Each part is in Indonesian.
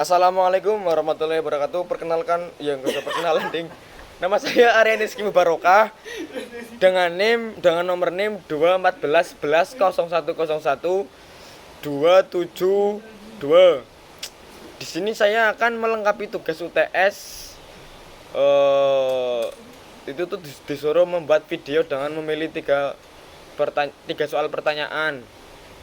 Assalamualaikum warahmatullahi wabarakatuh. Perkenalkan, ya nggak usah perkenalan ding. Nama saya Aryanis Mubarokah dengan nomor NIM 214110101 272. Di sini saya akan melengkapi tugas UTS. Itu tuh disuruh membuat video dengan memilih tiga soal pertanyaan.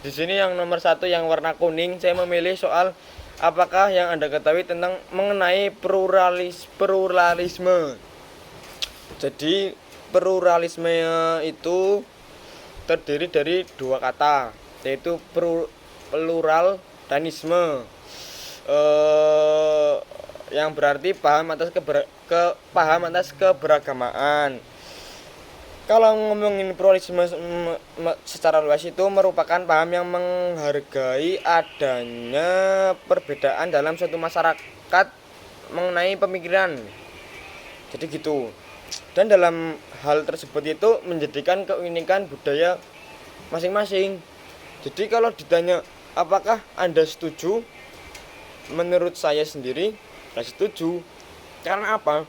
Di sini yang nomor satu yang warna kuning, saya memilih soal apakah yang Anda ketahui tentang mengenai pluralisme. Jadi pluralisme itu terdiri dari dua kata, yaitu plural dan isme, yang berarti paham atas keberagamaan. Kalau ngomongin pluralisme secara luas itu merupakan paham yang menghargai adanya perbedaan dalam suatu masyarakat mengenai pemikiran. Jadi gitu. Dan dalam hal tersebut itu menjadikan keunikan budaya masing-masing. Jadi kalau ditanya apakah Anda setuju? Menurut saya sendiri saya setuju. Karena apa?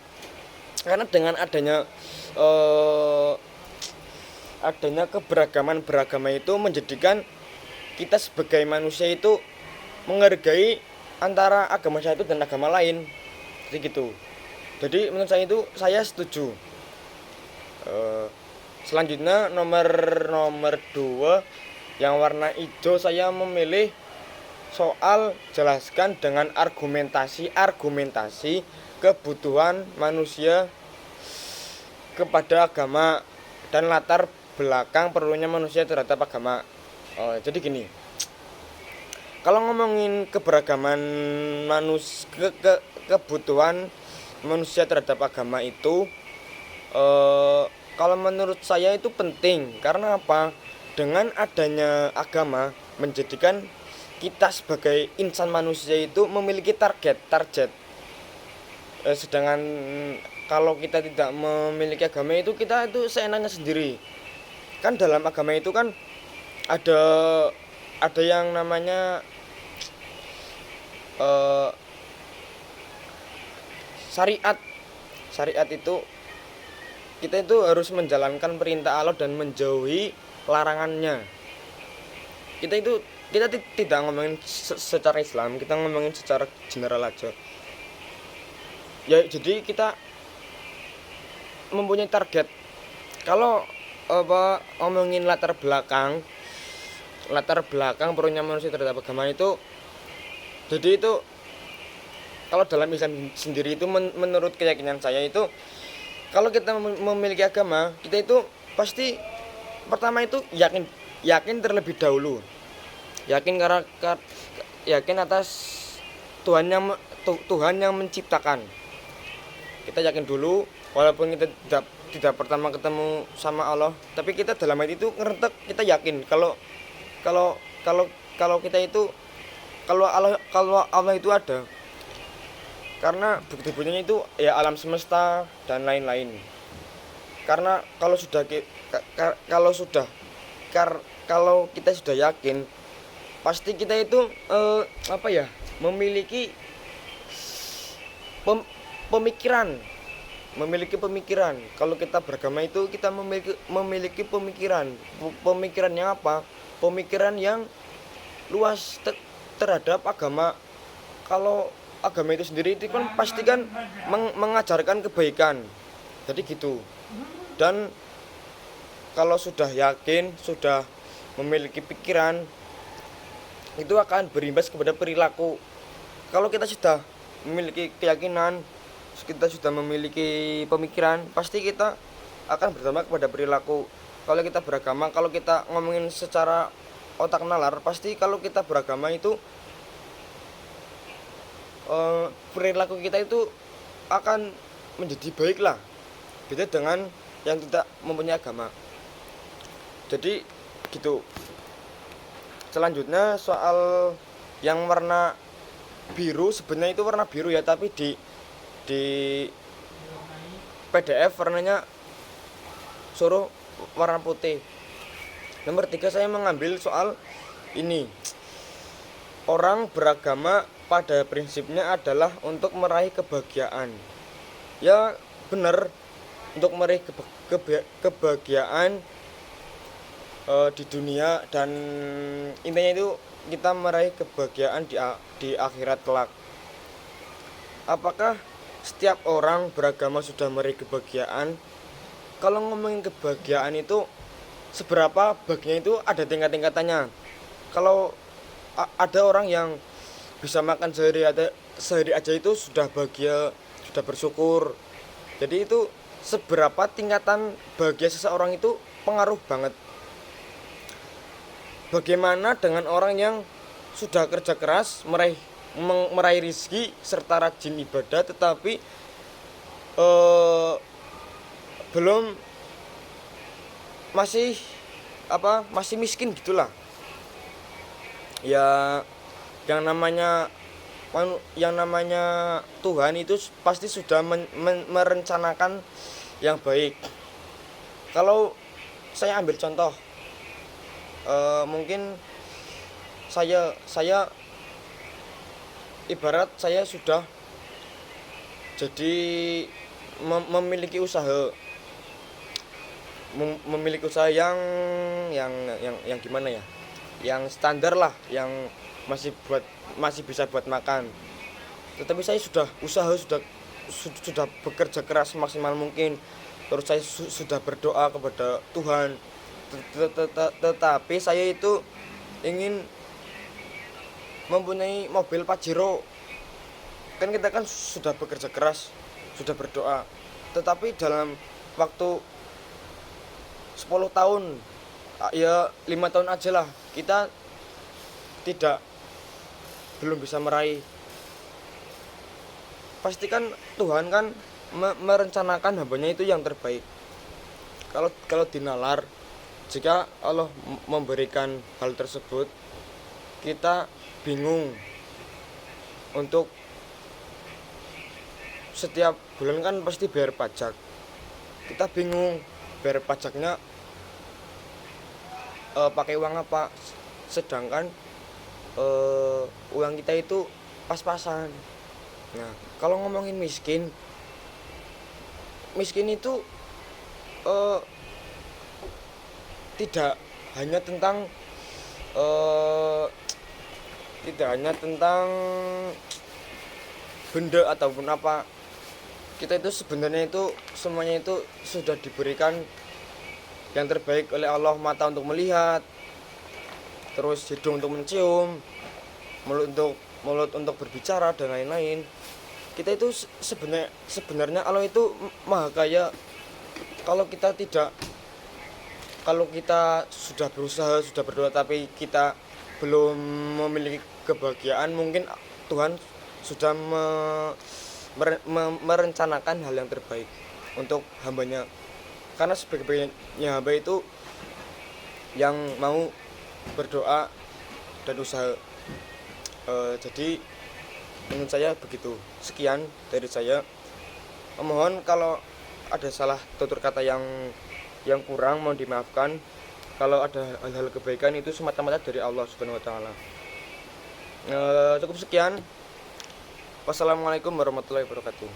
Karena dengan adanya keberagaman beragama itu menjadikan kita sebagai manusia itu menghargai antara agama satu dan agama lain. Jadi gitu. Jadi menurut saya itu saya setuju. Selanjutnya nomor 2 yang warna hijau, saya memilih soal jelaskan dengan argumentasi kebutuhan manusia kepada agama dan latar belakang perlunya manusia terhadap agama. Jadi gini, kalau ngomongin keberagaman kebutuhan manusia terhadap agama itu, kalau menurut saya itu penting. Karena apa? Dengan adanya agama menjadikan kita sebagai insan manusia itu memiliki target. Sedangkan kalau kita tidak memiliki agama itu, kita itu seenaknya sendiri. Kan dalam agama itu kan ada yang namanya syariat. Syariat itu kita itu harus menjalankan perintah Allah dan menjauhi larangannya. Kita tidak ngomongin secara Islam, kita ngomongin secara general aja. Ya, jadi kita mempunyai target. Kalau ngomongin latar belakang perlunya manusia terhadap agama itu, jadi itu kalau dalam Islam sendiri itu menurut keyakinan saya itu, kalau kita memiliki agama, kita itu pasti pertama itu yakin terlebih dahulu. Yakin atas Tuhan yang menciptakan. Kita yakin dulu, walaupun kita tidak pertama ketemu sama Allah, tapi kita dalam hati itu ngerentek, kita yakin kalau kita itu, kalau Allah itu ada. Karena bukti-buktinya itu ya alam semesta dan lain-lain. Karena kalau kita sudah yakin, pasti kita itu memiliki pemikiran. Kalau kita beragama itu kita memiliki pemikirannya apa? Pemikiran yang luas terhadap agama. Kalau agama itu sendiri itu kan pasti kan mengajarkan kebaikan. Jadi gitu. Dan kalau sudah yakin, sudah memiliki pikiran, itu akan berimbas kepada perilaku. Kalau kita sudah memiliki keyakinan, kita sudah memiliki pemikiran, pasti kita akan berdampak kepada perilaku. Kalau kita beragama, kalau kita ngomongin secara otak nalar, pasti kalau kita beragama itu perilaku kita itu akan menjadi baik lah, beda dengan yang tidak mempunyai agama. Jadi gitu. Selanjutnya soal yang warna biru, sebenarnya itu warna biru ya, tapi di PDF warnanya suruh warna putih. Nomor 3 saya mengambil soal ini, orang beragama pada prinsipnya adalah untuk meraih kebahagiaan. Ya benar, untuk meraih kebahagiaan di dunia, dan intinya itu kita meraih kebahagiaan di akhirat kelak. Apakah setiap orang beragama sudah meraih kebahagiaan? Kalau ngomongin kebahagiaan itu seberapa bahagianya itu ada tingkat-tingkatannya. Kalau ada orang yang bisa makan sehari aja itu sudah bahagia, sudah bersyukur. Jadi itu seberapa tingkatan bahagia seseorang itu pengaruh banget. Bagaimana dengan orang yang sudah kerja keras meraih rezeki serta rajin ibadah, tetapi belum masih miskin gitulah. Ya yang namanya Tuhan itu pasti sudah merencanakan yang baik. Kalau saya ambil contoh, mungkin saya ibarat saya sudah jadi memiliki usaha yang gimana ya, yang standar lah, yang masih bisa buat makan. Tetapi saya sudah bekerja keras semaksimal mungkin. Terus saya sudah berdoa kepada Tuhan. Tetapi saya itu ingin mempunyai mobil Pajero. Kan kita kan sudah bekerja keras, sudah berdoa. Tetapi dalam waktu 10 tahun, ya 5 tahun aja lah, kita belum bisa meraih. Pastikan Tuhan kan merencanakan hambanya itu yang terbaik. Kalau dinalar, jika Allah memberikan hal tersebut, kita bingung untuk setiap bulan kan pasti bayar pajak. Kita bingung bayar pajaknya pakai uang apa, sedangkan uang kita itu pas-pasan. Nah, kalau ngomongin miskin itu tidak hanya tentang benda ataupun apa. Kita itu sebenarnya itu semuanya itu sudah diberikan yang terbaik oleh Allah. Mata untuk melihat, terus hidung untuk mencium, mulut untuk berbicara, dan lain-lain. Kita itu sebenarnya Allah itu maha kaya. Kalau kita sudah berusaha, sudah berdoa, tapi kita belum memiliki kebahagiaan, mungkin Tuhan sudah merencanakan hal yang terbaik untuk hambanya. Karena sebaik-baiknya hamba itu yang mau berdoa dan usaha. Jadi menurut saya begitu. Sekian dari saya. Mohon kalau ada salah tutur kata yang kurang, mohon dimaafkan. Kalau ada hal-hal kebaikan itu semata-mata dari Allah Subhanahu wa taala. Cukup sekian. Wassalamualaikum warahmatullahi wabarakatuh.